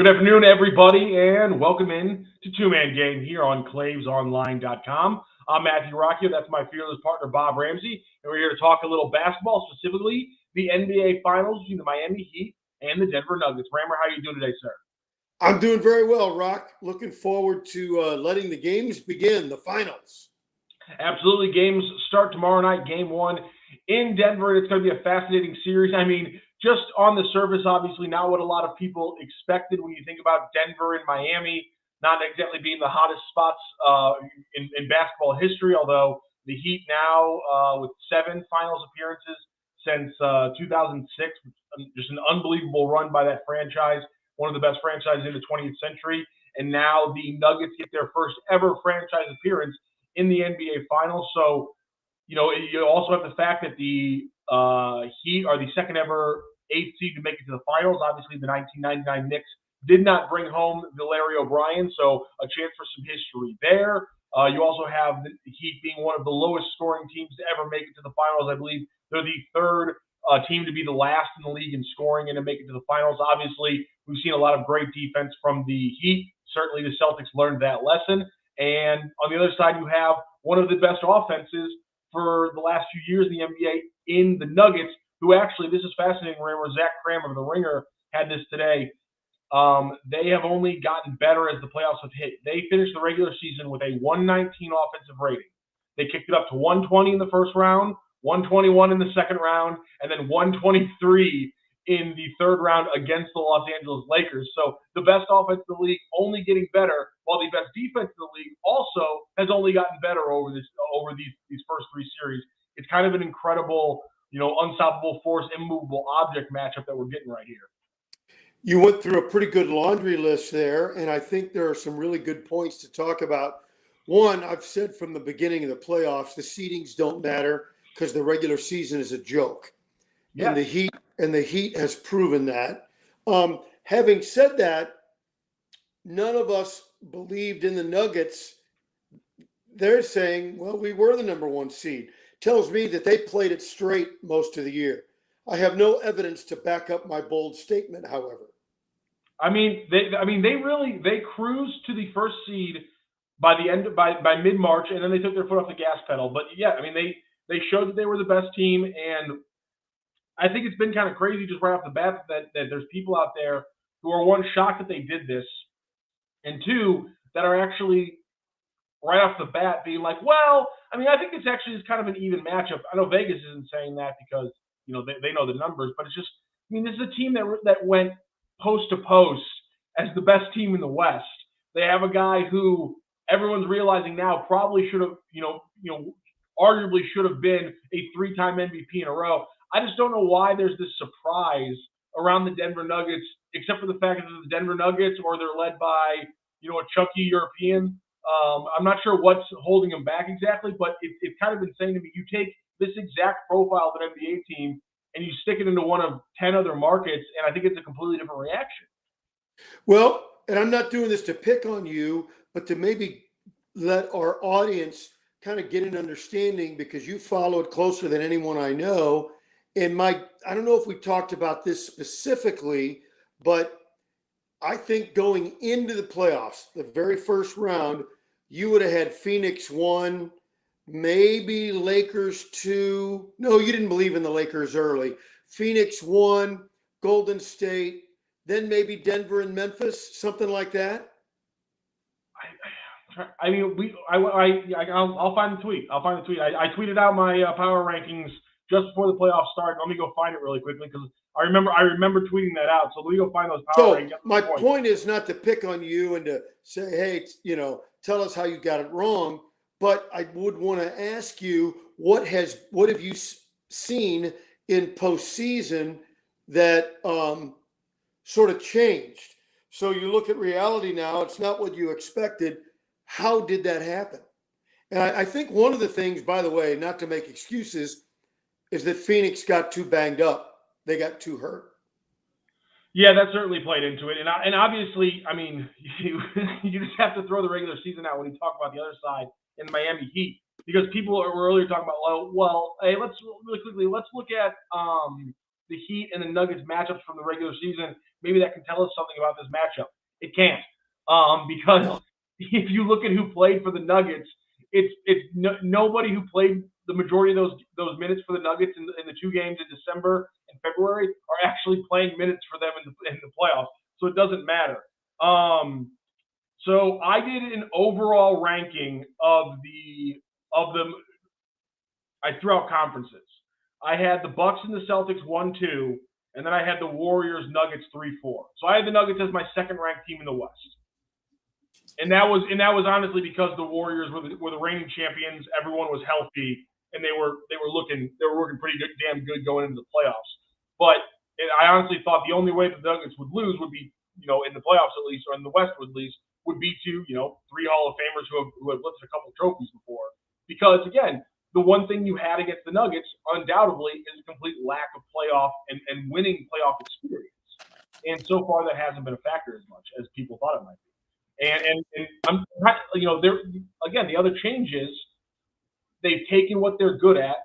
Good afternoon, everybody, and welcome in to Two Man Game here on ClavesOnline.com. I'm Matthew Rocc. That's my fearless partner, Bob Ramsey, and we're here to talk a little basketball, specifically the NBA Finals between the Miami Heat and the Denver Nuggets. Rammer, how are you doing today, sir? I'm doing very well, Rocc. Looking forward to letting the games begin, the finals. Absolutely. Games start tomorrow night, game one in Denver. It's going to be a fascinating series. I mean, just on the surface, obviously, not what a lot of people expected when you think about Denver and Miami not exactly being the hottest spots in basketball history, although the Heat now with 7 finals appearances since 2006, just an unbelievable run by that franchise, one of the best franchises in the 20th century. And now the Nuggets get their first ever franchise appearance in the NBA Finals. So, you know, you also have the fact that the Heat are the second ever 8th seed to make it to the finals. Obviously, the 1999 Knicks did not bring home the Larry O'Brien, so a chance for some history there. You also have the Heat being one of the lowest scoring teams to ever make it to the finals. I believe they're the third team to be the last in the league in scoring and to make it to the finals. Obviously, we've seen a lot of great defense from the Heat. Certainly, the Celtics learned that lesson. And on the other side, you have one of the best offenses for the last few years in the NBA in the Nuggets, who actually, this is fascinating, where Zach Kramer of The Ringer had this today. They have only gotten better as the playoffs have hit. They finished the regular season with a 119 offensive rating. They kicked it up to 120 in the first round, 121 in the second round, and then 123 in the third round against the Los Angeles Lakers. So the best offense in the league only getting better, while the best defense in the league also has only gotten better over these first 3 series. It's kind of an incredible, unstoppable force, immovable object matchup that we're getting right here. You went through a pretty good laundry list there, and I think there are some really good points to talk about. One, I've said from the beginning of the playoffs, the seedings don't matter because the regular season is a joke. Yes. And the Heat has proven that. Having said that, none of us believed in the Nuggets. They're saying, well, we were the number 1 seed. Tells me that they played it straight most of the year. I have no evidence to back up my bold statement, however. They cruised to the first seed by mid-March, and then they took their foot off the gas pedal. But yeah, they showed that they were the best team, and I think it's been kind of crazy just right off the bat that there's people out there who are, one, shocked that they did this, and 2, that are actually right off the bat being like, well, I think it's actually kind of an even matchup. I know Vegas isn't saying that because, they know the numbers, but it's just, this is a team that went post to post as the best team in the West. They have a guy who everyone's realizing now probably should have, arguably should have been a 3-time MVP in a row. I just don't know why there's this surprise around the Denver Nuggets, except for the fact that they're the Denver Nuggets or they're led by, a chunky European. I'm not sure what's holding them back exactly, but it's kind of insane to me. You take this exact profile of an NBA team and you stick it into one of 10 other markets, and I think it's a completely different reaction. Well, and I'm not doing this to pick on you, but to maybe let our audience kind of get an understanding, because you follow it closer than anyone I know. And I don't know if we talked about this specifically, but I think going into the playoffs, the very first round, you would have had Phoenix 1, maybe Lakers 2. No, you didn't believe in the Lakers early. Phoenix 1, Golden State, then maybe Denver and Memphis, something like that. I'll find the tweet. I tweeted out my power rankings just before the playoffs started. Let me go find it really quickly because I remember tweeting that out. So let me go find those power rankings. My point is not to pick on you and to say, hey, tell us how you got it wrong. But I would want to ask you, what have you seen in postseason that sort of changed? So you look at reality now, it's not what you expected. How did that happen? And I think one of the things, by the way, not to make excuses, is that Phoenix got too banged up. They got too hurt. Yeah, that certainly played into it. And obviously, you just have to throw the regular season out when you talk about the other side in the Miami Heat, because people were earlier talking about, well, hey, let's look at the Heat and the Nuggets matchups from the regular season. maybe that can tell us something about this matchup. It can't, because if you look at who played for the Nuggets, nobody who played the majority of those minutes for the Nuggets in the 2 games in December and February are actually playing minutes for them in the playoffs. So it doesn't matter. So I did an overall ranking of them. I threw out conferences. I had the Bucks and the Celtics 1-2, and then I had the Warriors Nuggets 3-4. So I had the Nuggets as my second ranked team in the West. And that was honestly because the Warriors were the reigning champions. Everyone was healthy, and they were working pretty damn good going into the playoffs. But I honestly thought the only way the Nuggets would lose would be, in the playoffs at least, or in the West at least, would be to 3 Hall of Famers who have lifted a couple of trophies before. Because again, the one thing you had against the Nuggets, undoubtedly, is a complete lack of playoff and winning playoff experience. And so far, that hasn't been a factor as much as people thought it might be. And I'm, again, the other change is they've taken what they're good at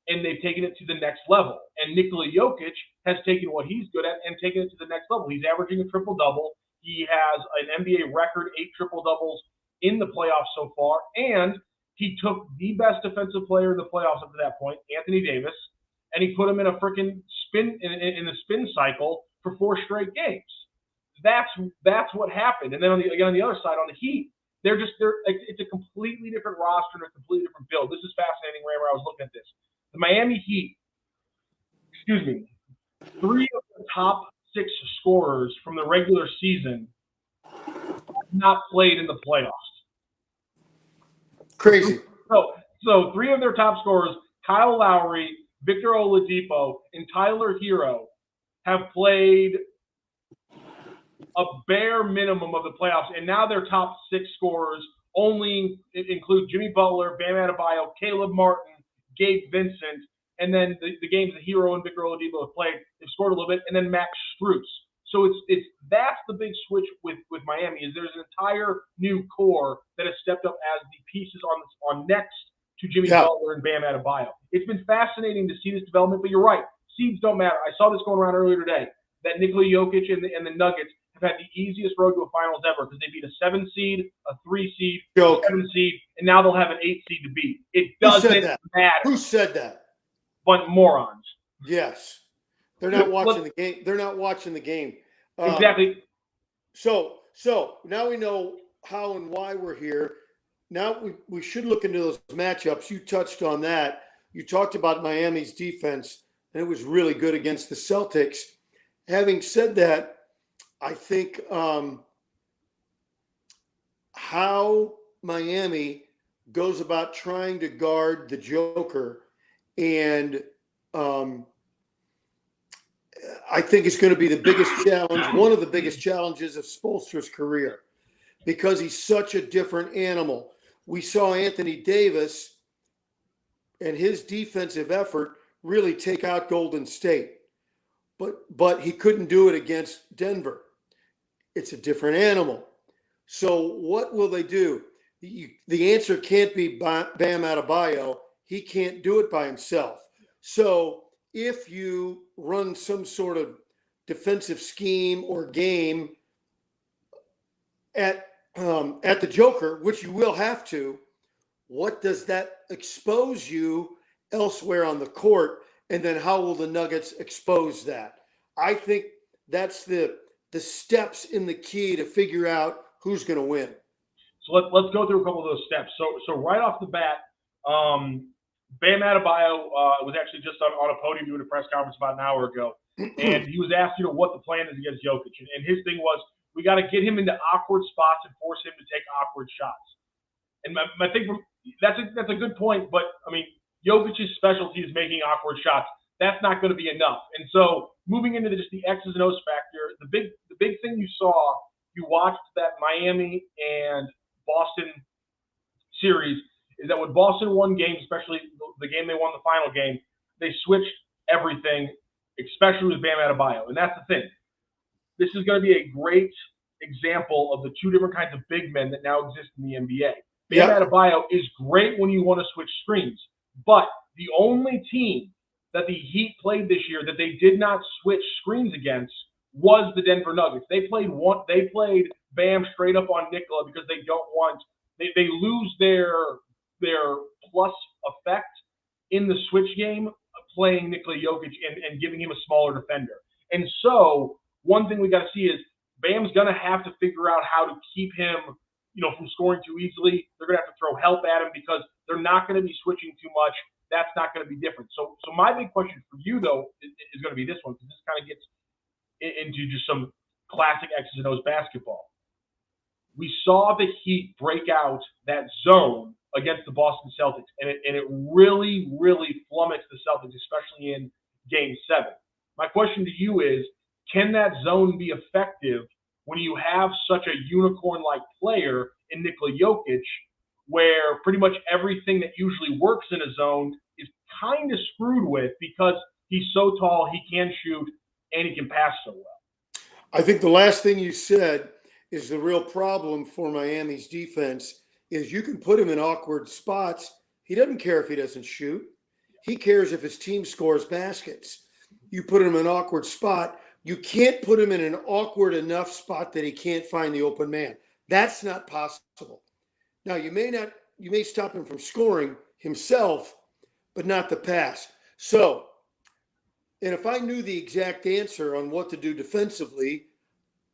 and they've taken it to the next level. And Nikola Jokic has taken what he's good at and taken it to the next level. He's averaging a triple-double. He has an NBA record 8 triple-doubles in the playoffs so far, and he took the best defensive player in the playoffs up to that point, Anthony Davis, and he put him in a freaking spin in a spin cycle for 4 straight games. That's what happened. And then on the other side, on the Heat, it's a completely different roster and a completely different build. This is fascinating, Rammer. I was looking at this. The Miami Heat, 3 of the top 6 scorers from the regular season have not played in the playoffs. Crazy. So 3 of their top scorers, Kyle Lowry, Victor Oladipo, and Tyler Hero, have played a bare minimum of the playoffs, and now their top 6 scorers only include Jimmy Butler, Bam Adebayo, Caleb Martin, Gabe Vincent, and then the games that Hero and Victor Oladipo have played, they've scored a little bit, and then Max Strus. So that's the big switch with Miami, is there's an entire new core that has stepped up as the pieces on next to Jimmy Butler and Bam Adebayo. It's been fascinating to see this development, but you're right. Seeds don't matter. I saw this going around earlier today, that Nikola Jokic and the Nuggets have had the easiest road to a finals ever because they beat a 7 seed, a 3 seed, a 7 seed, and now they'll have an 8 seed to beat. It doesn't matter. Who said that? But morons. Yes. They're not watching the game. They're not watching the game. Exactly. So now we know how and why we're here. Now we should look into those matchups. You touched on that. You talked about Miami's defense, and it was really good against the Celtics. Having said that, I think how Miami goes about trying to guard the Joker, and I think it's going to be the biggest challenge, one of the biggest challenges of Spoelstra's career, because he's such a different animal. We saw Anthony Davis and his defensive effort really take out Golden State, but he couldn't do it against Denver. It's a different animal. So what will they do? The answer can't be Bam Adebayo. He can't do it by himself. So if you run some sort of defensive scheme or game at the Joker, which you will have to, what does that expose you elsewhere on the court? And then how will the Nuggets expose that? I think that's the steps in the key to figure out who's going to win. So let's go through a couple of those steps. So right off the bat, Bam Adebayo was actually just on a podium doing a press conference about an hour ago, and he was asked, what the plan is against Jokic, and his thing was, we got to get him into awkward spots and force him to take awkward shots. And my thing that's a good point, but I mean, Jokic's specialty is making awkward shots. That's not going to be enough. And so moving into just the X's and O's factor, the big thing you watched that Miami and Boston series is that when Boston won games, especially the game they won, the final game, they switched everything, especially with Bam Adebayo. And that's the thing. This is going to be a great example of the 2 different kinds of big men that now exist in the NBA. Bam Adebayo is great when you want to switch screens, but the only team that the Heat played this year that they did not switch screens against was the Denver Nuggets. They played Bam straight up on Nikola because they don't want they lose their plus effect in the switch game playing Nikola Jokic and giving him a smaller defender. And so one thing we got to see is Bam's going to have to figure out how to keep him, from scoring too easily. They're going to have to throw help at him because they're not going to be switching too much. That's not going to be different. So my big question for you, though, is going to be this one, because this kind of gets into just some classic X's and O's basketball. We saw the Heat break out that zone against the Boston Celtics, and it really, really flummoxed the Celtics, especially in Game 7. My question to you is, can that zone be effective when you have such a unicorn-like player in Nikola Jokic, where pretty much everything that usually works in a zone is kind of screwed with because he's so tall, he can shoot, and he can pass so well? I think the last thing you said is the real problem for Miami's defense is you can put him in awkward spots. He doesn't care if he doesn't shoot. He cares if his team scores baskets. You put him in an awkward spot. You can't put him in an awkward enough spot that he can't find the open man. That's not possible. Now, you may stop him from scoring himself, but not the pass. So, and if I knew the exact answer on what to do defensively,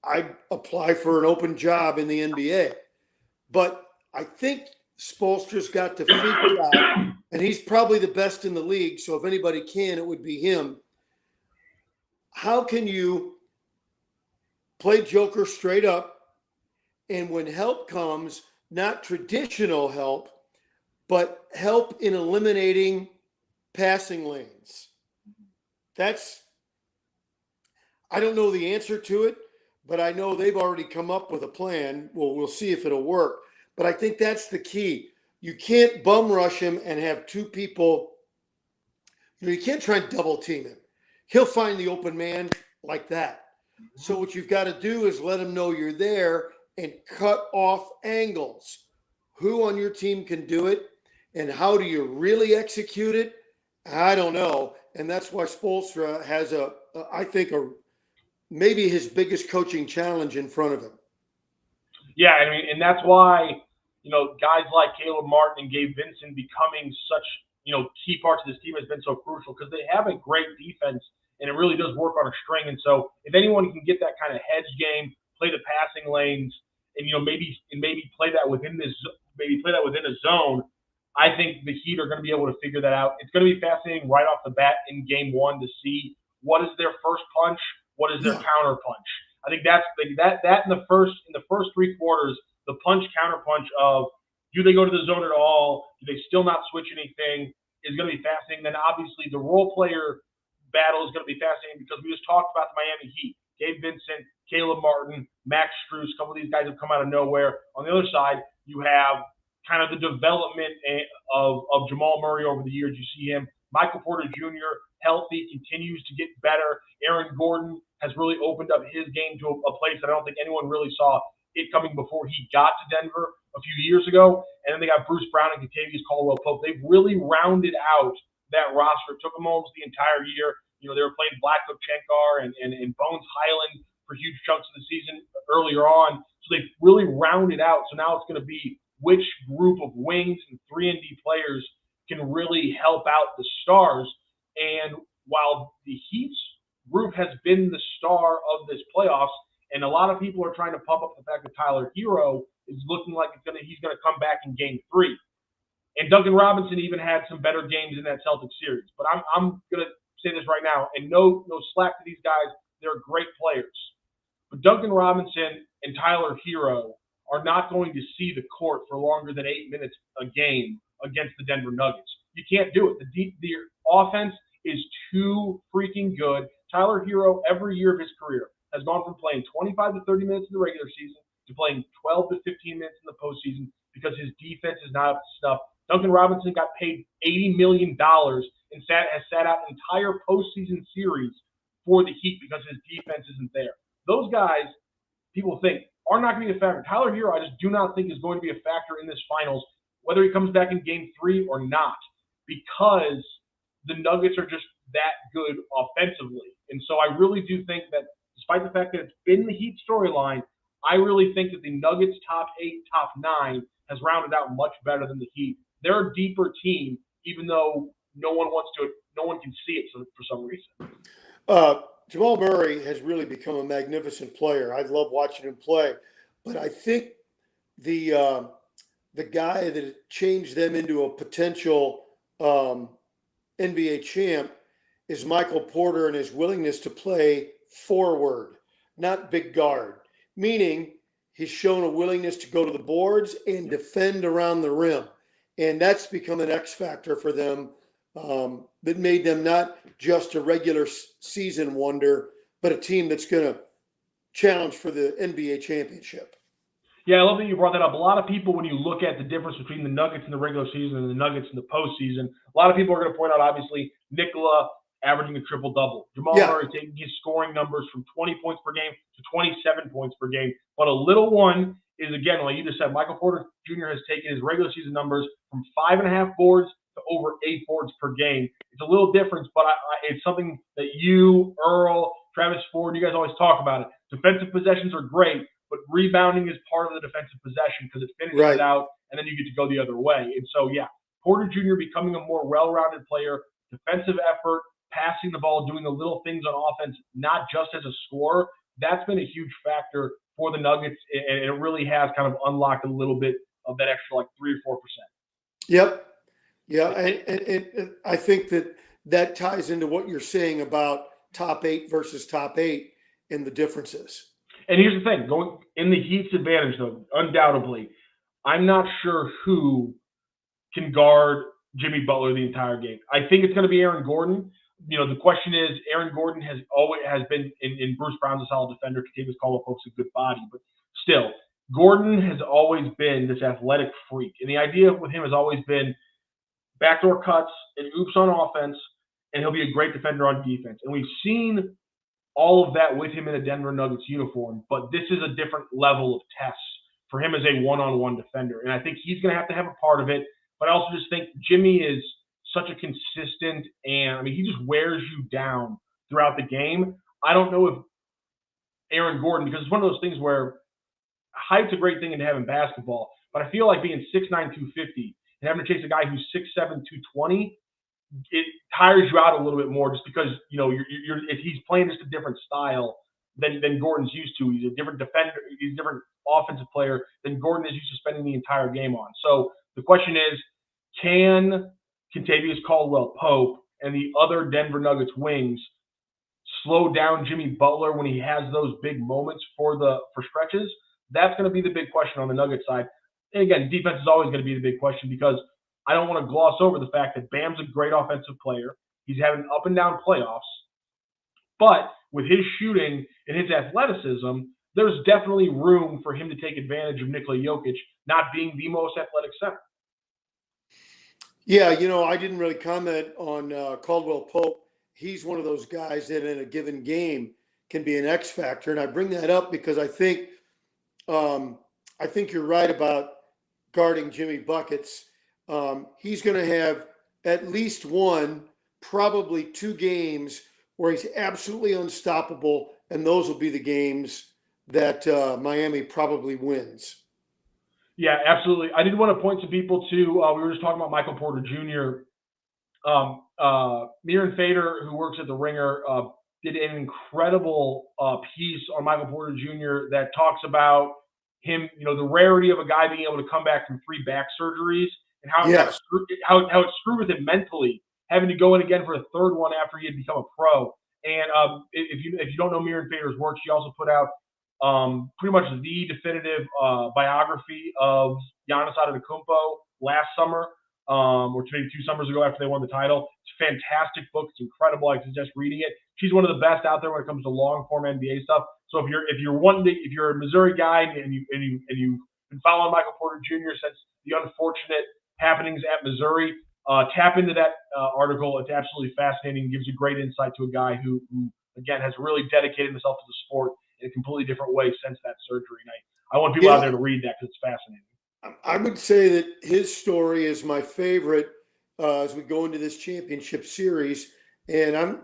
I'd apply for an open job in the NBA. But I think Spoelstra's got to figure out, and he's probably the best in the league, so if anybody can, it would be him. How can you play Joker straight up, and when help comes, not traditional help, but help in eliminating passing lanes? I don't know the answer to it, but I know they've already come up with a plan. Well, we'll see if it'll work. But I think that's the key. You can't bum rush him and have two people. You can't try and double team him. He'll find the open man like that. So what you've got to do is let him know you're there and cut off angles. Who on your team can do it, and how do you really execute it? I don't know. And that's why Spoelstra has maybe his biggest coaching challenge in front of him. Yeah, I mean, and that's why, guys like Caleb Martin and Gabe Vincent becoming such, key parts of this team has been so crucial, because they have a great defense and it really does work on a string. And so if anyone can get that kind of hedge game, play the passing lanes, and maybe play that within a zone, I think the Heat are going to be able to figure that out. It's going to be fascinating right off the bat in Game 1 to see what is their first punch, what is their counter punch. I think that in the first 3 quarters, the punch counter punch of, do they go to the zone at all? Do they still not switch anything? Is going to be fascinating. Then obviously the role player battle is going to be fascinating, because we just talked about the Miami Heat. Gabe Vincent, Caleb Martin, Max Strus, a couple of these guys have come out of nowhere. On the other side, you have kind of the development of Jamal Murray over the years. You see him. Michael Porter Jr., healthy, continues to get better. Aaron Gordon has really opened up his game to a place that I don't think anyone really saw it coming before he got to Denver a few years ago. And then they got Bruce Brown and Kentavious Caldwell-Pope. They've really rounded out that roster. It took them almost the entire year. They were playing Vlatko Chenkar and Bones Highland for huge chunks of the season earlier on. So they've really rounded out. So now it's going to be which group of wings and 3-and-D players can really help out the stars. And while the Heat's group has been the star of this playoffs, and a lot of people are trying to pump up the fact that Tyler Hero is looking like he's going to come back in Game 3. And Duncan Robinson even had some better games in that Celtics series. But I'm going to say this right now, and no slack to these guys. They're great players. But Duncan Robinson and Tyler Hero are not going to see the court for longer than 8 minutes a game against the Denver Nuggets. You can't do it. The offense is too freaking good. Tyler Hero, every year of his career, has gone from playing 25 to 30 minutes in the regular season to playing 12 to 15 minutes in the postseason because his defense is not up to snuff. Duncan Robinson got paid $80 million and has sat out an entire postseason series for the Heat because his defense isn't there. Those guys, people think, are not going to be a factor. Tyler Hero, I just do not think is going to be a factor in this finals, whether he comes back in Game 3 or not, because the Nuggets are just that good offensively. And so I really do think that despite the fact that it's been the Heat storyline, I really think that the Nuggets top 8, top 9 has rounded out much better than the Heat. They're a deeper team, even though no one can see it for some reason. Jamal Murray has really become a magnificent player. I love watching him play, but I think the guy that changed them into a potential NBA champ is Michael Porter and his willingness to play forward, not big guard, meaning he's shown a willingness to go to the boards and defend around the rim. And that's become an X factor for them that made them not just a regular season wonder, but a team that's going to challenge for the NBA championship. Yeah, I love that you brought that up. A lot of people, when you look at the difference between the Nuggets in the regular season and the Nuggets in the postseason, a lot of people are going to point out, obviously, Nikola averaging a triple-double. Jamal Murray taking his scoring numbers from 20 points per game to 27 points per game. But a little one is, again, like you just said, Michael Porter Jr. has taken his regular season numbers from 5.5 boards to over 8 boards per game. It's a little difference, but it's something that you, Earl, Travis Ford, you guys always talk about it. Defensive possessions are great, but rebounding is part of the defensive possession because it finishes it out, and then you get to go the other way. And so, yeah, Porter Jr. becoming a more well-rounded player, defensive effort, passing the ball, doing the little things on offense, not just as a scorer, that's been a huge factor for the Nuggets, and it really has kind of unlocked a little bit of that extra, like 3 or 4%. Yep. Yeah, and I think that ties into what you're saying about top 8 versus top 8 and the differences. And here's the thing, going in the Heat's advantage, though, undoubtedly, I'm not sure who can guard Jimmy Butler the entire game. I think it's going to be Aaron Gordon. You know, the question is, Aaron Gordon has been in Bruce Brown's a solid defender. Kentavious Caldwell-Pope's a good body, but still, Gordon has always been this athletic freak, and the idea with him has always been backdoor cuts and oops on offense, and he'll be a great defender on defense. And we've seen all of that with him in a Denver Nuggets uniform, but this is a different level of test for him as a one-on-one defender. And I think he's going to have a part of it, but I also just think Jimmy is such a consistent, and I mean, he just wears you down throughout the game. I don't know if Aaron Gordon, because it's one of those things where height's a great thing to have in basketball, but I feel like being 6'9", 250 and having to chase a guy who's 6'7", 220, it tires you out a little bit more just because, you know, if he's playing just a different style than Gordon's used to. He's a different defender. He's a different offensive player than Gordon is used to spending the entire game on. So the question is, can Kentavious Caldwell-Pope and the other Denver Nuggets wings slow down Jimmy Butler when he has those big moments for stretches? That's going to be the big question on the Nuggets side. And again, defense is always going to be the big question because I don't want to gloss over the fact that Bam's a great offensive player. He's having up and down playoffs. But with his shooting and his athleticism, there's definitely room for him to take advantage of Nikola Jokic not being the most athletic center. Yeah, you know, I didn't really comment on Caldwell-Pope. He's one of those guys that in a given game can be an X factor. And I bring that up because I think you're right about guarding Jimmy Buckets. He's going to have at least one, probably 2 games where he's absolutely unstoppable, and those will be the games that Miami probably wins. Yeah, absolutely. I did want to point some people to, we were just talking about Michael Porter Jr. Miran Fader, who works at The Ringer, did an incredible piece on Michael Porter Jr. that talks about him, you know, the rarity of a guy being able to come back from 3 back surgeries and how it screwed with him mentally, having to go in again for a 3rd one after he had become a pro. And if you don't know Miran Fader's work, she also put out pretty much the definitive biography of Giannis Antetokounmpo last summer, or maybe 2 summers ago after they won the title. It's a fantastic book. It's incredible. I suggest reading it. She's one of the best out there when it comes to long form NBA stuff. So if you're a Missouri guy and you've been following Michael Porter Jr. since the unfortunate happenings at Missouri, tap into that article. It's absolutely fascinating. Gives you great insight to a guy who again has really dedicated himself to the sport in a completely different way since that surgery. And I want people out there to read that because it's fascinating. I would say that his story is my favorite as we go into this championship series. And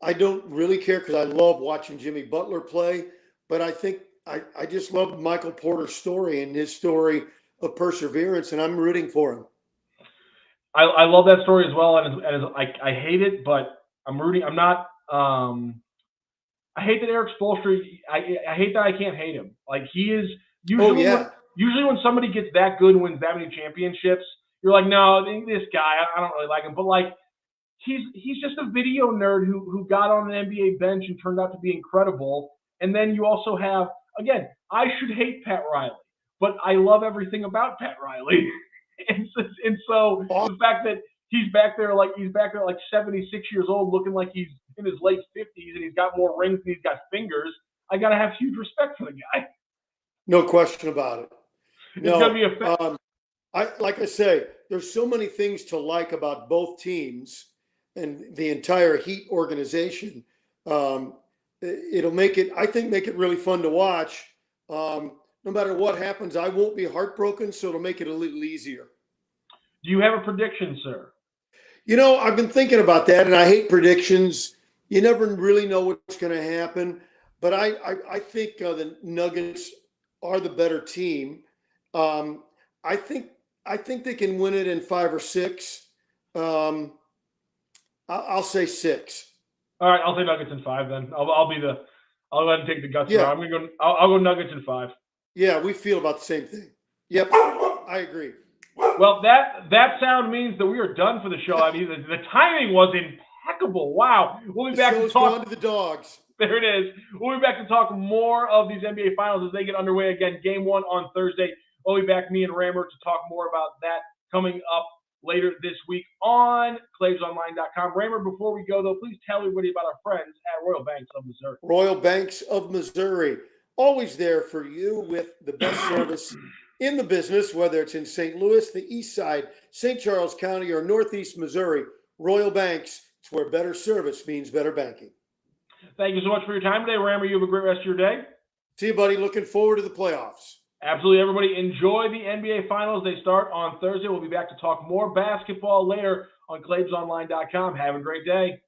I don't really care because I love watching Jimmy Butler play, but I think I just love Michael Porter's story and his story of perseverance, and I'm rooting for him. I love that story as well, and I hate it, but I'm rooting. I'm not. I hate that Eric Spoelstra. I hate that I can't hate him. Like he is usually usually when somebody gets that good and wins that many championships, you're like, no, this guy, I don't really like him. But like he's just a video nerd who got on an NBA bench and turned out to be incredible. And then you also have, again, I should hate Pat Riley, but I love everything about Pat Riley. and so the fact that he's back there like 76 years old, looking like he's in his late 50s, and he's got more rings and he's got fingers, I gotta have huge respect for the guy. No question about it. No, it's gonna be a like I say, there's so many things to like about both teams and the entire Heat organization. It'll make it, I think, make it really fun to watch. No matter what happens, I won't be heartbroken, so it'll make it a little easier. Do you have a prediction, sir? You know, I've been thinking about that, and I hate predictions. You never really know what's going to happen. But I think the Nuggets are the better team. I think they can win it in 5 or 6. I'll say 6. All right, I'll say Nuggets in 5 then. I'll go ahead and take the guts. Yeah. I'm gonna go. I'll go Nuggets in 5. Yeah, we feel about the same thing. Yep, I agree. Well, that sound means that we are done for the show. I mean, the timing was impeccable. Wow. We'll be back to talk to the dogs. There it is. We'll be back to talk more of these NBA Finals as they get underway again. Game 1 on Thursday. We'll be back, me and Rammer, to talk more about that coming up later this week on ClavesOnline.com. Rammer, before we go, though, please tell everybody about our friends at Royal Banks of Missouri. Royal Banks of Missouri. Always there for you with the best service in the business, whether it's in St. Louis, the East Side, St. Charles County, or Northeast Missouri. Royal Banks, it's where better service means better banking. Thank you so much for your time today, Rammer. You have a great rest of your day. See you, buddy. Looking forward to the playoffs. Absolutely, everybody. Enjoy the NBA Finals. They start on Thursday. We'll be back to talk more basketball later on ClavesOnline.com. Have a great day.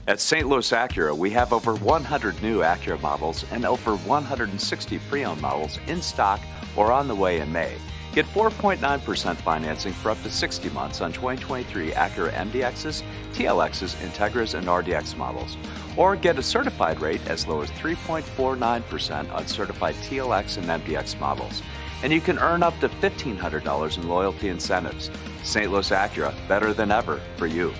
At St. Louis Acura, we have over 100 new Acura models and over 160 pre-owned models in stock or on the way in May. Get 4.9% financing for up to 60 months on 2023 Acura MDXs, TLXs, Integras, and RDX models. Or get a certified rate as low as 3.49% on certified TLX and MDX models. And you can earn up to $1,500 in loyalty incentives. St. Louis Acura, better than ever for you.